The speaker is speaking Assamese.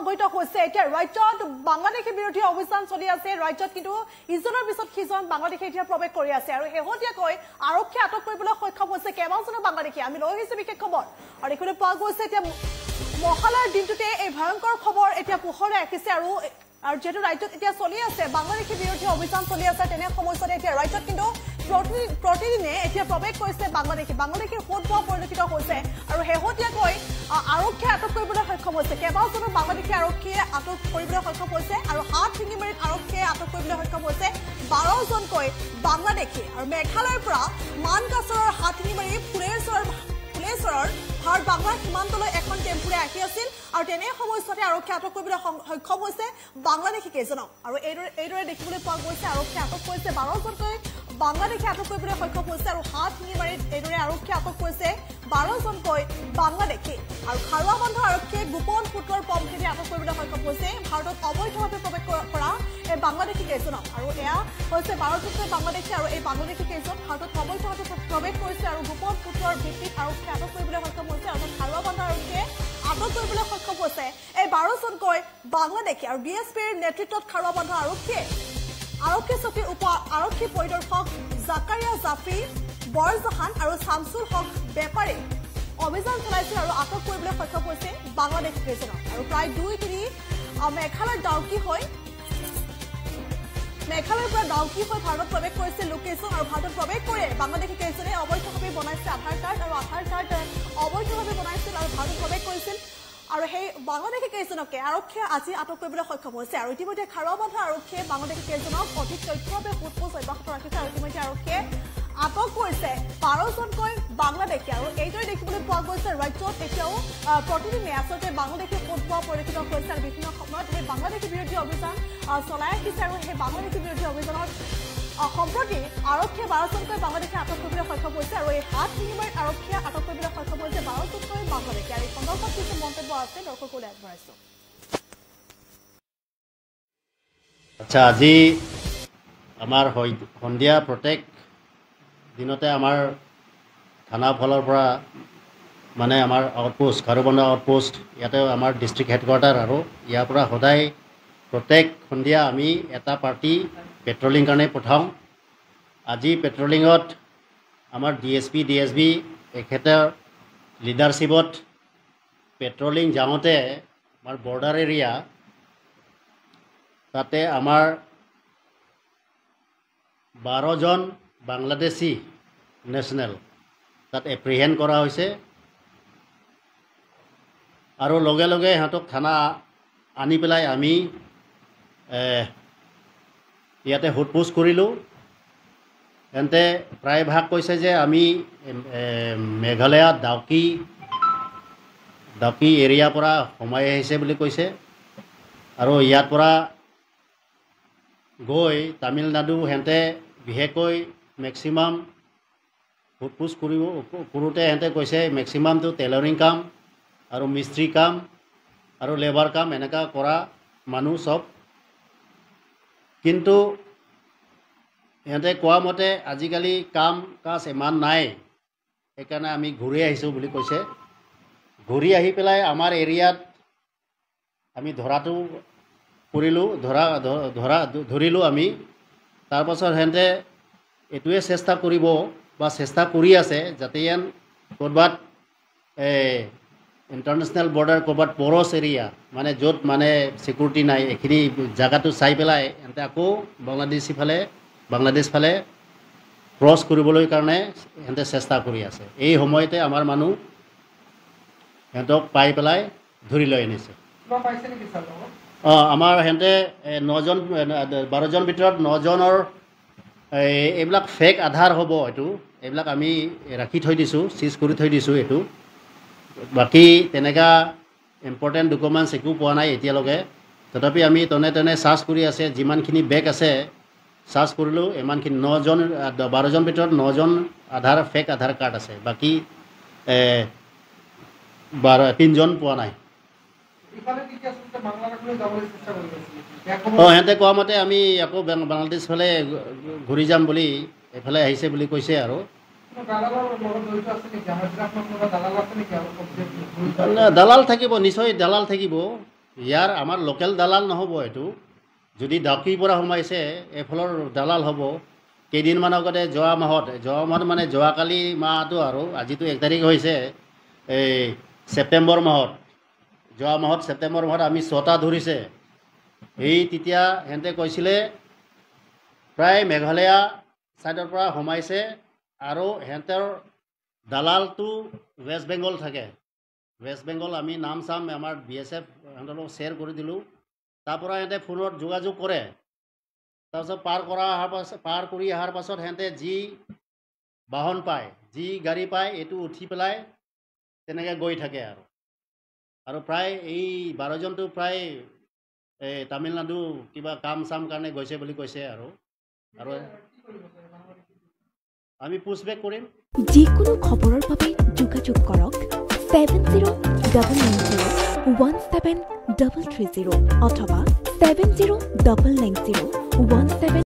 অব্যাহত হৈছে এতিয়া ৰাজ্যত বাংলাদেশী বিৰোধী অভিযান চলি আছে ৰাজ্যত কিন্তু ইজনৰ পিছত সিজন বাংলাদেশী এতিয়া প্ৰৱেশ কৰি আছে আৰু শেহতীয়াকৈ আৰক্ষী আটক কৰিবলৈ সক্ষম হৈছে কেইবাজনো বাংলাদেশী আমি লৈ আহিছো বিশেষ খবৰ আৰু দেখিবলৈ পোৱা গৈছে এতিয়া মহালয়াৰ দিনটোতে এই ভয়ংকৰ খবৰ এতিয়া পোহৰলৈ আহিছে আৰু যেহেতু ৰাজ্যত এতিয়া চলি আছে বাংলাদেশী বিৰোধী অভিযান চলি আছে তেনে সময়ছোৱাত এতিয়া ৰাজ্যত কিন্তু প্ৰতিদিনে এতিয়া প্ৰৱেশ কৰিছে বাংলাদেশীৰ সোধপোৱা পৰিলক্ষিত হৈছে আৰু শেহতীয়াকৈ আৰক্ষীয়ে আটক কৰিবলৈ সক্ষম হৈছে কেইবাজনো বাংলাদেশী আৰক্ষীয়ে আটক কৰিবলৈ সক্ষম হৈছে আৰু হাতশিঙিমাৰীত আৰক্ষীয়ে আটক কৰিবলৈ সক্ষম হৈছে 12জনকৈ বাংলাদেশী আৰু মেঘালয়ৰ পৰা মানকাছৰৰ হাতশিঙিমাৰী ফুলেশ্বৰৰ ভাৰত বাংলাৰ সীমান্তলৈ এখন টেম্পুৰে আহি আছিল আৰু তেনে সময়ছোৱাতে আৰক্ষীয়ে আটক কৰিবলৈ সক্ষম হৈছে বাংলাদেশী কেইজনক আৰু এইদৰে দেখিবলৈ পোৱা গৈছে আৰক্ষীয়ে আটক কৰিছে 12জনকৈ বাংলাদেশী আটক কৰিবলৈ সক্ষম হৈছে আৰু হাতশিঙিমাৰীত এইদৰে আৰক্ষীয়ে আটক কৰিছে 12জনকৈ বাংলাদেশী আৰু খাৰুৱাবন্ধ আৰক্ষীয়ে গোপন সূত্ৰৰ পম্পেদি আটক কৰিবলৈ সক্ষম হৈছে ভাৰতত অবৈধভাৱে প্ৰৱেশ কৰা এই বাংলাদেশী কেইজনক আৰু এয়া হৈছে 12জনকৈ বাংলাদেশী আৰু এই বাংলাদেশী কেইজন ভাৰতত অবৈধভাৱে প্ৰৱেশ কৰিছে আৰু গোপন সূত্ৰৰ ভিত্তিত আৰক্ষীয়ে আটক কৰিবলৈ সক্ষম হৈছে আৰু খাৰুৱাবন্ধ আৰক্ষীয়ে আটক কৰিবলৈ সক্ষম হৈছে এই 12জনকৈ বাংলাদেশী আৰু ডিএছপিৰ নেতৃত্বত খাৰুৱাবন্ধ আৰক্ষী চকীৰ উপ আৰক্ষী পৰিদৰ্শক জাকাৰিয়া জাফি বৰজাহান আৰু শামছুল হক বেপাৰী অভিযান চলাইছিল আৰু আটক কৰিবলৈ সক্ষম হৈছে বাংলাদেশী কেইজনক আৰু প্ৰায় 2-3 মেঘালয়ৰ পৰা ডাউকি হৈ ভাৰতত প্ৰৱেশ কৰিছে লোকেশন আৰু ভাৰতত প্ৰৱেশ কৰি বাংলাদেশী কেইজনে অবৈধভাৱে বনাইছে আধাৰ কাৰ্ড অবৈধভাৱে বনাইছিল আৰু ভাৰতত প্ৰৱেশ কৰিছিল আৰু সেই বাংলাদেশী কেইজনকে আৰক্ষীয়ে আজি আটক কৰিবলৈ সক্ষম হৈছে আৰু ইতিমধ্যে খাৰুৱাবন্ধ আৰক্ষীয়ে বাংলাদেশী কেইজনক অধিক তথ্যভাৱে সোধপোছ অব্যাহত ৰাখিছে আৰু ইতিমধ্যে আৰক্ষীয়ে আটক কৰিছে 12জনকৈ বাংলাদেশী আৰু এইদৰে দেখিবলৈ পোৱা গৈছে ৰাজ্যত এতিয়াও প্ৰতিদিনে আচলতে বাংলাদেশী সোধপোৱা পৰিলক্ষিত হৈছে আৰু বিভিন্ন সময়ত সেই বাংলাদেশী বিৰোধী অভিযান চলাই আহিছে আৰু সেই বাংলাদেশী বিৰোধী অভিযানত সম্প্ৰতি আৰক্ষীয়ে 12জনকৈ বাংলাদেশী আটক কৰিবলৈ সক্ষম হৈছে আৰু এই হাতশিঙিমাৰীত আৰক্ষীয়ে আটক কৰিবলৈ সক্ষম হৈছে 12জনকৈ বাংলাদেশী আৰু এই সন্দৰ্ভত কিছু মন্তব্য আছে দৰ্শকলৈ আগবঢ়াইছো আচ্ছা আজি আমাৰ সন্ধিয়া প্ৰত্যেক দিনতে আমাৰ থানা ফালৰ পৰা মানে আমাৰ আউটপোষ্ট খাৰুৱাবন্ধ আউটপোষ্ট ইয়াতে আমাৰ ডিষ্ট্ৰিক্ট হেডকোৱাৰ্টাৰ আৰু ইয়াৰ পৰা সদায় প্ৰত্যেক সন্ধিয়া আমি এটা পাৰ্টি পেট্ৰলিং কাৰণে পঠাওঁ আজি পেট্ৰলিঙত আমাৰ ডিএছপি ডিএছবি এখেতৰ লিডাৰশ্বিপত পেট্ৰলিং যাওঁতে আমাৰ বৰ্ডাৰ এৰিয়া তাতে আমাৰ 12জন বাংলাদেশী নেশ্যনেল তাত এপ্ৰিহেণ্ড কৰা হৈছে আৰু লগে লগে সিহঁতক থানা আনি পেলাই আমি ইয়াতে সোধপোছ কৰিলোঁ তেন্তে প্ৰায়ভাগ কৈছে যে আমি মেঘালয়ত ডাউকি এৰিয়াৰ পৰা সোমাই আহিছে বুলি কৈছে আৰু ইয়াৰ পৰা গৈ তামিলনাডু সিহঁতে বিশেষকৈ মেক্সিমাম সোধপোছ কৰোঁতে সিহঁতে কৈছে মেক্সিমামটো টেইলৰিং কাম আৰু মিস্ত্ৰী কাম আৰু লেবাৰ কাম এনেকুৱা কৰা মানুহ চব কিন্তু সিহঁতে কোৱা মতে আজিকালি কাম কাজ ইমান নাই সেইকাৰণে আমি ঘূৰি আহিছোঁ বুলি কৈছে ঘূৰি আহি পেলাই আমাৰ এৰিয়াত আমি ধৰাটো কৰিলোঁ ধৰিলোঁ আমি তাৰপাছত সিহঁতে এইটোৱে চেষ্টা কৰিব বা চেষ্টা কৰি আছে যাতে ইয়াত ক'ৰবাত ইণ্টাৰনেশ্যনেল বৰ্ডাৰ ক'ৰবাত পৰছ এৰিয়া মানে য'ত মানে ছিকিউৰিটি নাই এইখিনি জেগাটো চাই পেলাই সিহঁতে আকৌ বাংলাদেশ ফালে ক্ৰছ কৰিবলৈ কাৰণে সিহঁতে চেষ্টা কৰি আছে এই সময়তে আমাৰ মানুহ সিহঁতক পাই পেলাই ধৰি লৈ আনিছে আমাৰ সিহঁতে 12জন ভিতৰত 9জনৰ এইবিলাক ফেক আধাৰ হ'ব এইবিলাক আমি ৰাখি থৈ দিছোঁ চিজ কৰি থৈ দিছোঁ এইটো বাকী তেনেকুৱা ইম্পৰ্টেণ্ট ডকুমেণ্টছ একো পোৱা নাই এতিয়ালৈকে তথাপি আমি তেনে চাৰ্চ কৰি আছে যিমানখিনি বেগ আছে চাৰ্চ কৰিলোঁ ইমানখিনি 12জন ভিতৰত 9জন ফেক আধাৰ কাৰ্ড আছে বাকী 3জন পোৱা নাই সিহঁতে কোৱা মতে আমি আকৌ বাংলাদেশ ফালে ঘূৰি যাম বুলি এইফালে আহিছে বুলি কৈছে আৰু দালাল থাকিব নিশ্চয় দালাল থাকিব ইয়াৰ আমাৰ লোকেল দালাল নহ'ব এইটো যদি ডাউকিৰ পৰা সোমাইছে এইফালৰ দালাল হ'ব কেইদিনমান আগতে যোৱা মাহত মানে যোৱাকালি মাহটো আৰু আজিতো 1 তাৰিখ হৈছে এই ছেপ্টেম্বৰ মাহত যোৱা মাহত ছেপ্টেম্বৰ মাহত আমি 6টা ধৰিছে এই তেতিয়া সিহঁতে কৈছিলে প্ৰায় মেঘালয়া ছাইডৰ পৰা সোমাইছে আৰু সিহঁতৰ দালালটো ৱেষ্ট বেংগল থাকে ৱেষ্ট বেংগল আমি নাম চাম আমাৰ BSF সিহঁতৰ লগত শ্বেয়াৰ কৰি দিলোঁ তাৰ পৰা সিহঁতে ফোনত যোগাযোগ কৰে তাৰপিছত পাৰ কৰি অহাৰ পাছত সিহঁতে যি বাহন পায় যি গাড়ী পায় এইটো উঠি পেলাই তেনেকৈ গৈ থাকে আৰু প্ৰায় এই 12জনটো প্ৰায় এই তামিলনাডু কিবা কাম চাম কাৰণে গৈছে বুলি কৈছে আৰু আমি পুছবেক কৰিম যিকোনো খবৰৰ বাবে যোগাযোগ কৰক 7099017330 অথবা 70990171